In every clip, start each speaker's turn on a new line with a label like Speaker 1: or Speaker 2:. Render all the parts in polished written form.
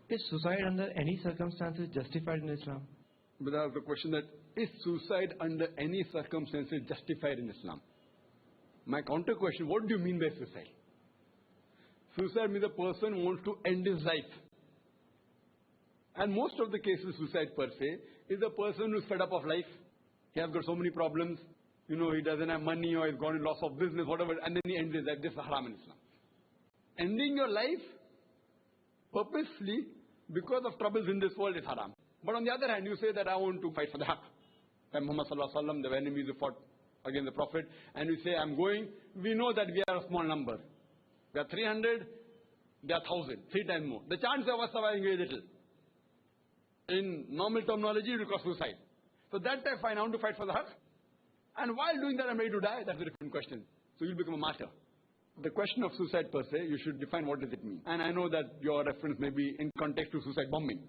Speaker 1: Is suicide under any circumstances justified in Islam?
Speaker 2: But that's the question, that is suicide under any circumstances justified in Islam? My counter question, what do you mean by suicide? Suicide means a person wants to end his life. And most of the cases, suicide per se, is a person who's fed up of life. He has got so many problems. He doesn't have money, or he's got a loss of business, whatever, and then he ends his life. This is haram in Islam. Ending your life purposely because of troubles in this world is haram. But on the other hand, you say that I want to fight for the haqq. When Muhammad sallallahu alaihi wasallam, the enemies who fought against the Prophet, and you say, I'm going, we know that we are a small number. We are 300, they are 1,000, 3 times more. The chance of us surviving is little. In normal terminology, it will cause suicide. So that time, fine, I want to fight for the haqq. And while doing that, I'm ready to die. That's a different question. So you'll become a martyr. The question of suicide per se, you should define what does it mean. And I know that your reference may be in context to suicide bombing.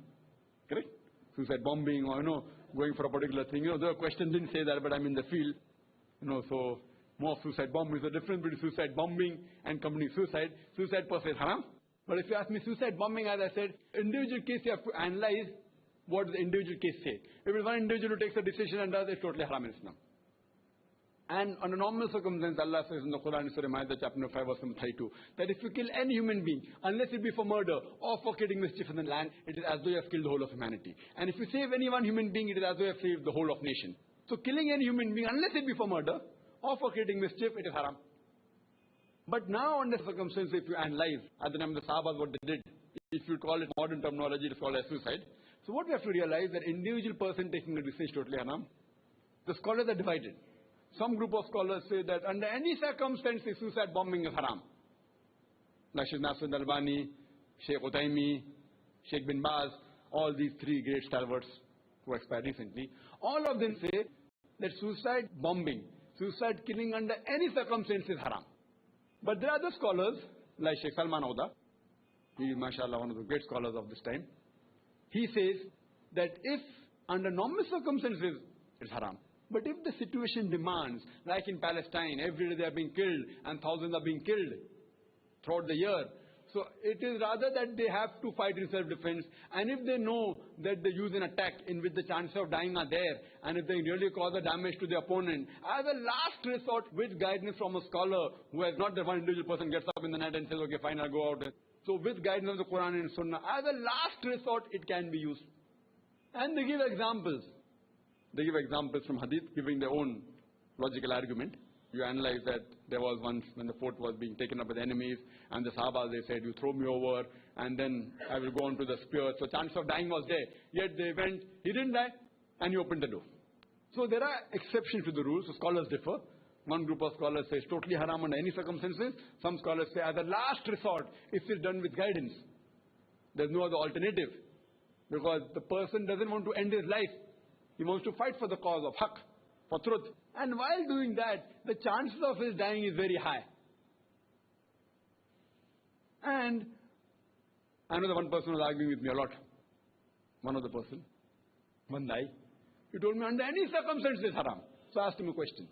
Speaker 2: Correct? Suicide bombing, or going for a particular thing. The question didn't say that, but I'm in the field. So more suicide bombing. The difference between suicide bombing and committing suicide. Suicide per se is haram. But if you ask me suicide bombing, as I said, individual case you have to analyze what the individual case say. If it's one individual who takes a decision and does it, it's totally haram in Islam. And under normal circumstances, Allah says in the Quran, Surah Ma'idah, chapter 5, verse 32, that if you kill any human being, unless it be for murder or for creating mischief in the land, it is as though you have killed the whole of humanity. And if you save any one human being, it is as though you have saved the whole of nation. So killing any human being, unless it be for murder or for creating mischief, it is haram. But now under circumstances, if you analyze, at the time of the Sahabas, what they did, if you call it modern terminology, it is called as suicide. So what we have to realize, that individual person taking a decision is totally haram. The scholars are divided. Some group of scholars say that under any circumstances, suicide bombing is haram. Like Sheikh Nasruddin Albani, Sheikh Uthaymeen, Sheikh bin Baz, all these 3 great stalwarts who expired recently, all of them say that suicide bombing, suicide killing under any circumstances is haram. But there are other scholars, like Sheikh Salman Auda, he is mashallah one of the great scholars of this time. He says that if under normal circumstances, it's haram. But if the situation demands, like in Palestine, every day they are being killed and thousands are being killed throughout the year. So it is rather that they have to fight in self-defense. And if they know that they use an attack in which the chances of dying are there, and if they really cause a damage to the opponent, as a last resort, with guidance from a scholar who has not the one individual person gets up in the night and says, okay, fine, I'll go out. So with guidance of the Quran and Sunnah, as a last resort, it can be used. And they give examples. They give examples from Hadith, giving their own logical argument. You analyze that there was once when the fort was being taken up by the enemies, and the Sahabas, they said, you throw me over, and then I will go on to the spear. So chance of dying was there. Yet they went, he didn't die, and he opened the door. So there are exceptions to the rules, so scholars differ. One group of scholars says totally haram under any circumstances. Some scholars say as a last resort, if it's done with guidance. There's no other alternative. Because the person doesn't want to end his life. He wants to fight for the cause of haqq, for truth. And while doing that, the chances of his dying is very high. And I know that one person was arguing with me a lot. One other person, one guy, he told me under any circumstances it's haram. So I asked him a question.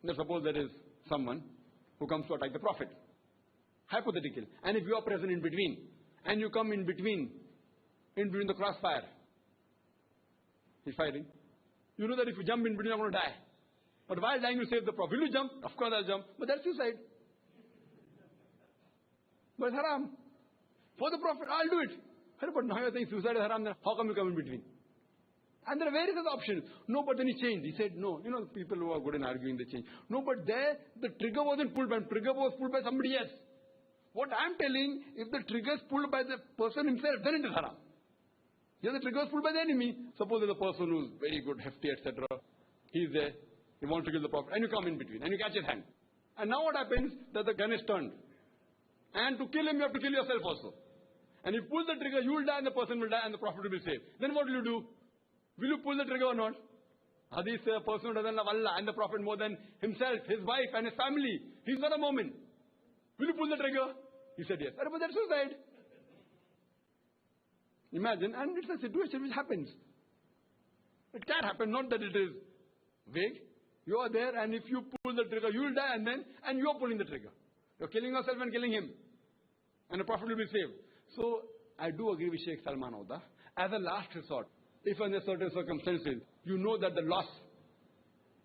Speaker 2: Now suppose there is someone who comes to attack the Prophet. Hypothetical. And if you are present in between, and you come in between the crossfire, he's fighting. You know that if you jump in between, you're going to die. But while dying, you save the Prophet. Will you jump? Of course I'll jump. But that's suicide. But it's haram. For the Prophet, I'll do it. But now you're saying suicide is haram, then how come you come in between? And there are various other options. No, but then he changed. He said, no. The people who are good in arguing, they change. No, but there, the trigger wasn't pulled by him. Trigger was pulled by somebody else. What I'm telling, if the trigger is pulled by the person himself, then it is haram. Here the trigger is pulled by the enemy. Suppose there's a person who's very good, hefty, etc. He's there. He wants to kill the Prophet. And you come in between. And you catch his hand. And now what happens? That the gun is turned. And to kill him, you have to kill yourself also. And if you pull the trigger, you will die and the person will die and the Prophet will be saved. Then what will you do? Will you pull the trigger or not? Hadith says a person who doesn't love Allah and the Prophet more than himself, his wife and his family. He's not a moment. Will you pull the trigger? He said yes. But that's suicide. Imagine, and it's a situation which happens. It can happen, not that it is vague. You are there and if you pull the trigger, you will die and you are pulling the trigger. You're killing yourself and killing him. And the Prophet will be saved. So, I do agree with Sheikh Salman Oda. As a last resort, if under certain circumstances, you know that the loss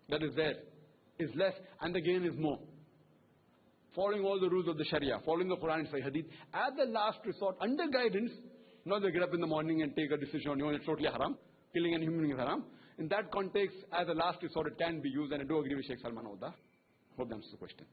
Speaker 2: that is there is less and the gain is more, following all the rules of the Sharia, following the Quran and Sahih Hadith, as the last resort, under guidance, not to get up in the morning and take a decision on your own, it's totally haram. Killing an human being is haram. In that context, as a last resort, it can be used, and I do agree with Sheikh Salman Oda. Hope that answers the question.